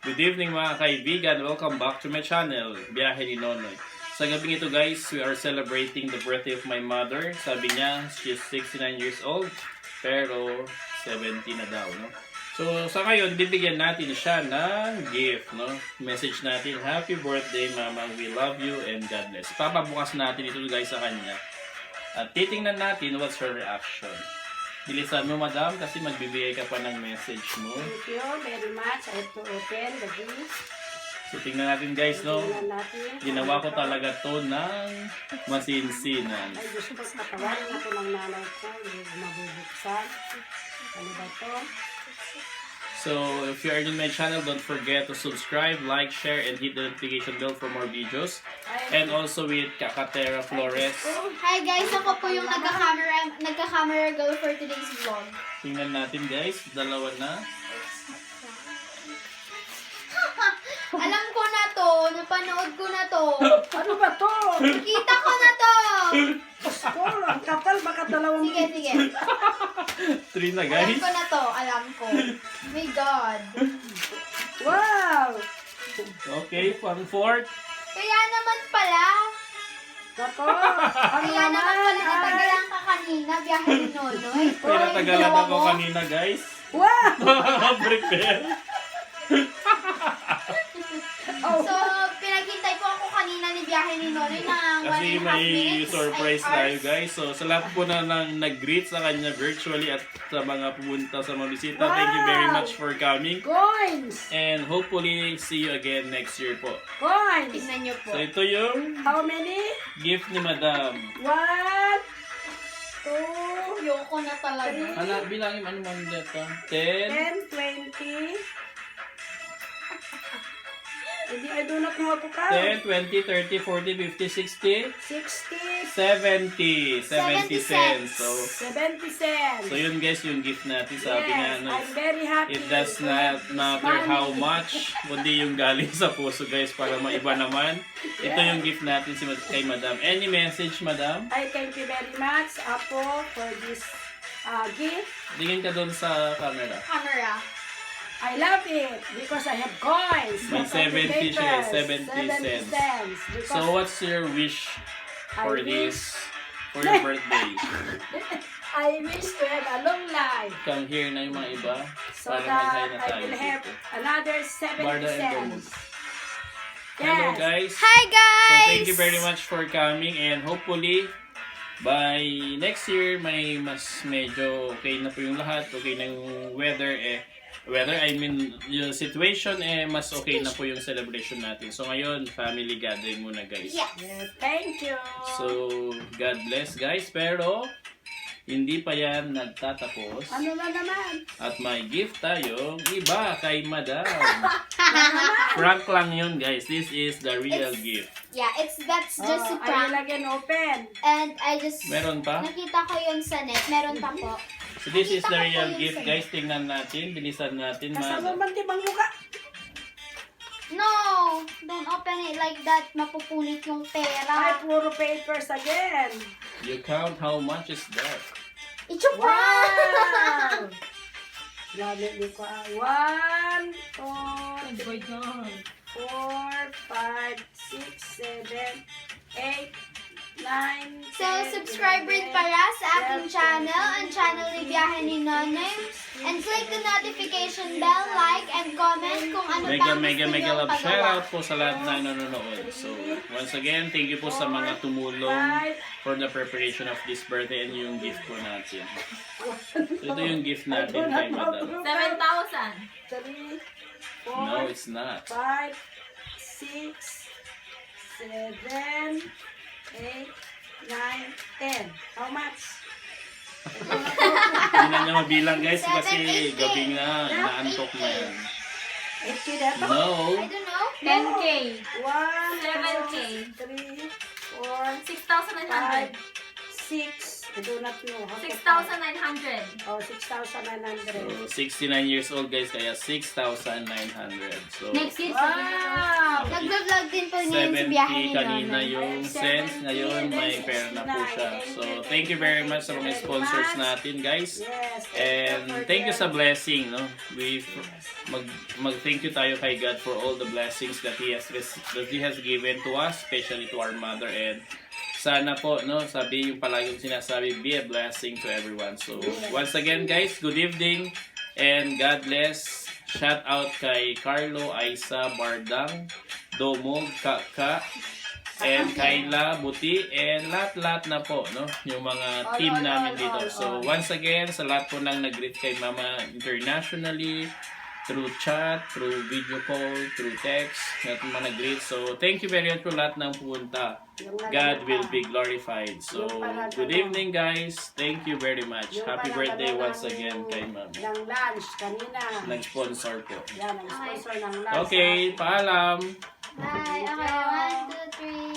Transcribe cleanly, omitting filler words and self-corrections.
Good evening mga kaibigan, welcome back to my channel, Biyahe ni Nonoy. Sa gabing ito guys, we are celebrating the birthday of my mother. Sabi niya, she's 69 years old, pero 70 na daw, no? So sa ngayon, bibigyan natin siya ng gift, no? Message natin, happy birthday mama, we love you and God bless. Papabukas natin ito guys sa kanya. At titingnan natin what's her reaction. Bilisan mo, madam, kasi magbibigay ka pa ng message mo. Thank you very much. I have to open the gift. So, tingnan natin guys, no? Tingnan natin. Ginawa ko talaga to ng masinsinan. Ay, Diyos ko, patawarin ako ng nanay ko. Hindi ko mabubuksan. Ano ba to? So, if you are in my channel, don't forget to subscribe, like, share, and hit the notification bell for more videos. And also with Kakatera Flores. Hi guys, ako po yung nagka-camera girl for today's vlog. Tingnan natin guys, dalawa na. Alam ko na to, napanood ko na to. Ano ba to? Kita ko na to. Ko, ang kapal, baka dalawang Sige, sige. 3 na Alam guys. ko na to, alam ko. My God. Wow! Okay, pang 4th. Kaya naman pala. Ako, ang Kaya naman pala naman ay... natagalan ka kanina, biyahe ni Nonoy. Pinatagalan Ginawa ako mo? kanina guys. Wow! Prepare. So, pinaghintay po ako kanina ni biyahe ni Nonoy ng 1.5 Kasi may minutes. surprise ay, tayo hours. guys. So sa lahat po na nag-greet sa kanya virtually at sa mga pumunta sa mga bisita, thank you very much for coming. Coins! And hopefully see you again next year po. Coins! Tignan niyo po. So ito yung How many? gift ni Madam. 1, 2, Yoko na talaga. Hala, bilangin ano man dito. 10, 10, 20. Hindi, I do not know how to count. 10, 20, 30, 40, 50, 60, 60, 70. 70 cents. So 70 cents. yun guys, yung gift natin. Sabi nga, Yes, no, I'm very happy. it does not matter how much, kundi yung galing sa puso guys para maiba naman. Ito yung gift natin kay Madam. Any message, Madam? I thank you very much, Apo, for this gift. Tingin ka doon sa camera. Camera. I love it because I have coins. May not 70 only siya, papers. 70 cents. Because So what's your wish for I this, for your birthday? I wish to have a long life Come here na yung mga iba so para mag-hi that na I tayo. will have another 70 Barda and cents. Hello Yes. guys. Hi So guys! thank you very much for coming and hopefully by next year may mas medyo okay na po yung lahat, okay na yung weather I mean yung situation mas okay na po yung celebration natin. So ngayon family gathering muna guys. Yeah. Yes, thank you. So God bless guys, pero hindi pa yan nagtatapos. Ano na naman? At may gift tayong iba kay Madam. Prank lang yun guys. This is the real gift. Yeah, that's just a I will prank. again open. And I just Meron pa? nakita ko yun sa net. Meron pa po. So this is the real gift guys. Tingnan natin. Bilisan natin. Kasama man di bang mukha? No! Don't open it like that. Mapupunit yung Ay, pera. puro papers again. You count how much is that? It's a prank! Wow! Grabe, di ko 1, 2, 3, 4, 5, 6, 7, 8, 9, So, subscribe rin pala sa aking channel, ang channel ni Biyahe ni Nonoy. And click the notification bell, like, and comment kung ano pa Mega ang gusto nyo love shout pagawa. out po sa lahat na nanonood. So once again, thank you po sa mga tumulong for the preparation of this birthday and yung gift po natin. So, ito yung gift natin kay Madam. 7,000. 3, No, 4, it's not. 5, 6, 7, 8, 9, 10. How much? Hindi na niya mabilang guys kasi 7, 8, gabi nga, inaantok na yan. 80 na to? No. I don't know. 10K. 1, 7K. 2, 3, 4, 6,900. 5, 6, Idunat mo. 6,900. Oh, 6,900. So, 69 years old guys, kaya 6,900. So, Next year, Wow! Nagda-vlog din po niya yung si Biyahe 70 ni kanina Nonoy. yung cents, ngayon may pera na po siya. So, thank you very much sa mga sponsors natin guys. Yes. And thank you sa blessing, no? We mag-thank you tayo kay God for all the blessings that He has given to us, especially to our mother. And sana po, no, sabi yung palaging sinasabi, be a blessing to everyone. So, once again guys, good evening and God bless. Shout out kay Carlo, Aisa, Bardang, Domog, Kaka, and Kayla, Buti, and lahat-lahat na po, no, yung mga team namin dito. So, once again, sa lahat po nang nag-greet kay Mama internationally, through chat, through video call, through text, at mga nag-greet. So, thank you very much po lahat ng pumunta. God will be glorified. So, good evening guys. Thank you very much. Happy birthday once again kay Mama. Ng lunch kanina. Nag-sponsor po. Yan, nag-sponsor ng lunch. Okay, paalam. Bye. Okay, 1, 2, 3.